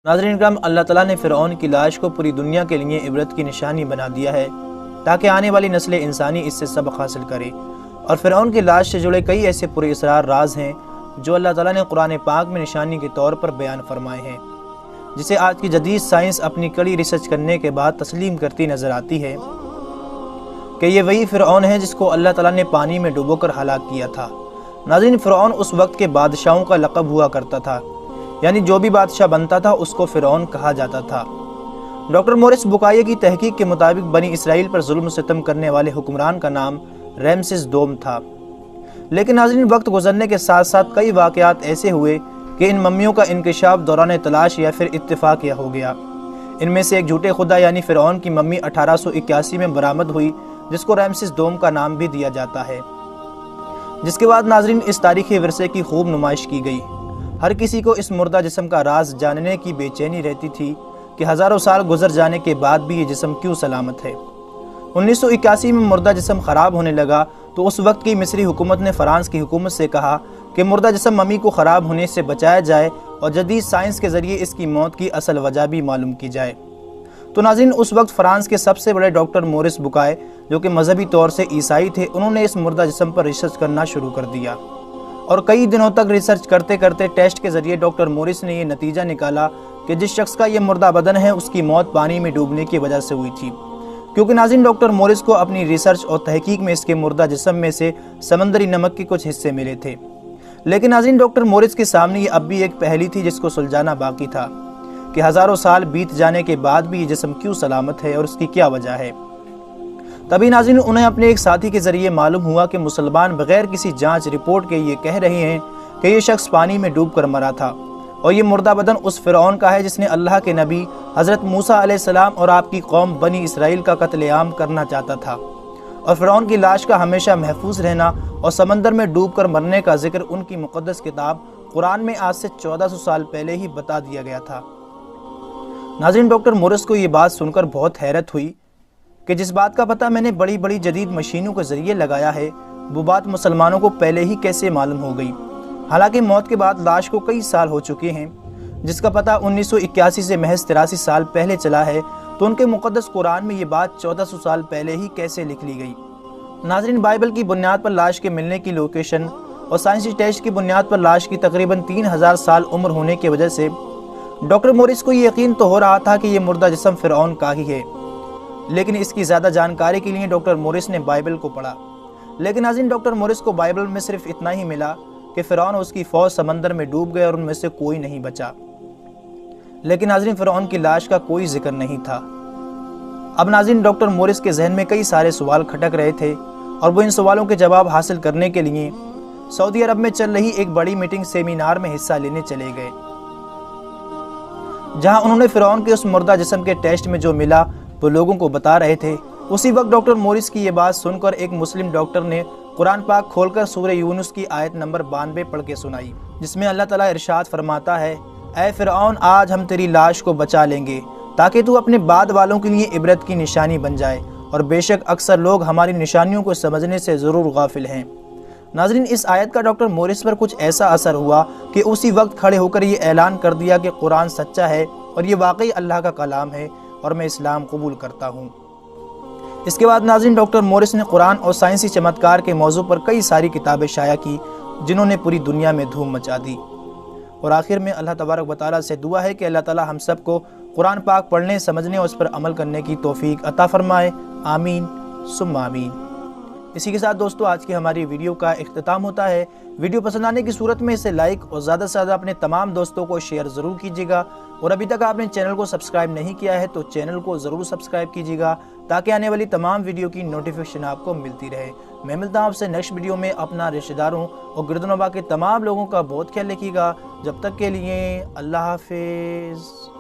ناظرین کرام، اللہ تعالیٰ نے فرعون کی لاش کو پوری دنیا کے لیے عبرت کی نشانی بنا دیا ہے تاکہ آنے والی نسل انسانی اس سے سبق حاصل کرے۔ اور فرعون کی لاش سے جڑے کئی ایسے پرے اسرار راز ہیں جو اللہ تعالیٰ نے قرآن پاک میں نشانی کے طور پر بیان فرمائے ہیں، جسے آج کی جدید سائنس اپنی کڑی ریسرچ کرنے کے بعد تسلیم کرتی نظر آتی ہے کہ یہ وہی فرعون ہے جس کو اللہ تعالیٰ نے پانی میں ڈبو کر ہلاک کیا تھا۔ ناظرین، فرعون اس وقت کے بادشاہوں کا لقب ہوا کرتا تھا، یعنی جو بھی بادشاہ بنتا تھا اس کو فرعون کہا جاتا تھا۔ ڈاکٹر مورس بکائے کی تحقیق کے مطابق بنی اسرائیل پر ظلم و ستم کرنے والے حکمران کا نام رامسیس دوم تھا۔ لیکن ناظرین، وقت گزرنے کے ساتھ ساتھ کئی واقعات ایسے ہوئے کہ ان ممیوں کا انکشاف دوران تلاش یا پھر اتفاق ہو گیا۔ ان میں سے ایک جھوٹے خدا یعنی فرعون کی ممی 1881 میں برآمد ہوئی، جس کو رامسیس دوم کا نام بھی دیا جاتا ہے، جس کے بعد ناظرین اس تاریخی ورثے کی خوب نمائش کی گئی۔ ہر کسی کو اس مردہ جسم کا راز جاننے کی بے چینی رہتی تھی کہ ہزاروں سال گزر جانے کے بعد بھی یہ جسم کیوں سلامت ہے۔ 1981 میں مردہ جسم خراب ہونے لگا تو اس وقت کی مصری حکومت نے فرانس کی حکومت سے کہا کہ مردہ جسم ممی کو خراب ہونے سے بچایا جائے اور جدید سائنس کے ذریعے اس کی موت کی اصل وجہ بھی معلوم کی جائے۔ تو ناظرین، اس وقت فرانس کے سب سے بڑے ڈاکٹر مورس بکائے، جو کہ مذہبی طور سے عیسائی تھے، انہوں نے اس مردہ جسم پر ریسرچ کرنا شروع کر دیا، اور کئی دنوں تک ریسرچ کرتے کرتے ٹیسٹ کے ذریعے ڈاکٹر مورس نے یہ نتیجہ نکالا کہ جس شخص کا یہ مردہ بدن ہے اس کی موت پانی میں ڈوبنے کی وجہ سے ہوئی تھی، کیونکہ ناظرین ڈاکٹر مورس کو اپنی ریسرچ اور تحقیق میں اس کے مردہ جسم میں سے سمندری نمک کے کچھ حصے ملے تھے۔ لیکن ناظرین، ڈاکٹر مورس کے سامنے یہ اب بھی ایک پہلی تھی جس کو سلجھانا باقی تھا کہ ہزاروں سال بیت جانے کے بعد بھی یہ جسم کیوں سلامت ہے اور اس کی کیا وجہ ہے۔ تبھی ناظرین انہیں اپنے ایک ساتھی کے ذریعے معلوم ہوا کہ مسلمان بغیر کسی جانچ رپورٹ کے یہ کہہ رہے ہیں کہ یہ شخص پانی میں ڈوب کر مرا تھا، اور یہ مردہ بدن اس فرعون کا ہے جس نے اللہ کے نبی حضرت موسیٰ علیہ السلام اور آپ کی قوم بنی اسرائیل کا قتل عام کرنا چاہتا تھا۔ اور فرعون کی لاش کا ہمیشہ محفوظ رہنا اور سمندر میں ڈوب کر مرنے کا ذکر ان کی مقدس کتاب قرآن میں آج سے 1400 سال پہلے ہی بتا دیا گیا تھا۔ ناظرین، ڈاکٹر مورس کو یہ بات سن کر بہت حیرت ہوئی کہ جس بات کا پتہ میں نے بڑی بڑی جدید مشینوں کے ذریعے لگایا ہے، وہ بات مسلمانوں کو پہلے ہی کیسے معلوم ہو گئی، حالانکہ موت کے بعد لاش کو کئی سال ہو چکے ہیں، جس کا پتہ 1981 سے محض 83 سال پہلے چلا ہے، تو ان کے مقدس قرآن میں یہ بات 1400 سال پہلے ہی کیسے لکھ لی گئی۔ ناظرین، بائبل کی بنیاد پر لاش کے ملنے کی لوکیشن اور سائنسی ٹیسٹ کی بنیاد پر لاش کی تقریباً 3000 سال عمر ہونے کی وجہ سے ڈاکٹر مورس کو یہ یقین تو ہو رہا تھا کہ یہ مردہ جسم فرعون کا ہی ہے، لیکن اس کی زیادہ جانکاری کے لیے ڈاکٹر مورس نے بائبل کو پڑھا۔ لیکن ناظرین، ڈاکٹر مورس کو بائبل میں صرف اتنا ہی ملا کہ فرعون اور اس کی فوج سمندر میں ڈوب گئے اور ان میں سے کوئی نہیں بچا، لیکن ناظرین فرعون کی لاش کا کوئی ذکر نہیں تھا۔ اب ناظرین، ڈاکٹر مورس کے ذہن میں کئی سارے سوال کھٹک رہے تھے، اور وہ ان سوالوں کے جواب حاصل کرنے کے لیے سعودی عرب میں چل رہی ایک بڑی میٹنگ سیمینار میں حصہ لینے چلے گئے، جہاں انہوں نے فرعون کے اس مردہ جسم کے ٹیسٹ میں جو ملا وہ لوگوں کو بتا رہے تھے۔ اسی وقت ڈاکٹر مورس کی یہ بات سن کر ایک مسلم ڈاکٹر نے قرآن پاک کھول کر سورہ یونس کی آیت نمبر 92 پڑھ کے سنائی، جس میں اللہ تعالیٰ ارشاد فرماتا ہے، اے فرعون، آج ہم تیری لاش کو بچا لیں گے تاکہ تو اپنے بعد والوں کے لیے عبرت کی نشانی بن جائے، اور بے شک اکثر لوگ ہماری نشانیوں کو سمجھنے سے ضرور غافل ہیں۔ ناظرین، اس آیت کا ڈاکٹر مورس پر کچھ ایسا اثر ہوا کہ اسی وقت کھڑے ہو کر یہ اعلان کر دیا کہ قرآن سچا ہے اور یہ واقعی اللہ کا کلام ہے، اور میں اسلام قبول کرتا ہوں۔ اس کے بعد ناظرین، ڈاکٹر مورس نے قرآن اور سائنسی چمتکار کے موضوع پر کئی ساری کتابیں شائع کی، جنہوں نے پوری دنیا میں دھوم مچا دی۔ اور آخر میں اللہ تبارک و تعالیٰ سے دعا ہے کہ اللہ تعالیٰ ہم سب کو قرآن پاک پڑھنے، سمجھنے اور اس پر عمل کرنے کی توفیق عطا فرمائے، آمین ثم آمین۔ اسی کے ساتھ دوستو، آج کی ہماری ویڈیو کا اختتام ہوتا ہے۔ ویڈیو پسند آنے کی صورت میں اسے لائک اور زیادہ سے زیادہ اپنے تمام دوستوں کو شیئر ضرور کیجیے گا، اور ابھی تک آپ نے چینل کو سبسکرائب نہیں کیا ہے تو چینل کو ضرور سبسکرائب کیجیے گا تاکہ آنے والی تمام ویڈیو کی نوٹیفیکیشن آپ کو ملتی رہے۔ میں ملتا ہوں آپ سے نیکسٹ ویڈیو میں۔ اپنا رشتہ داروں اور گرد و نواح کے تمام لوگوں کا بہت خیال رکھیے گا۔ جب تک کے لیے اللہ حافظ۔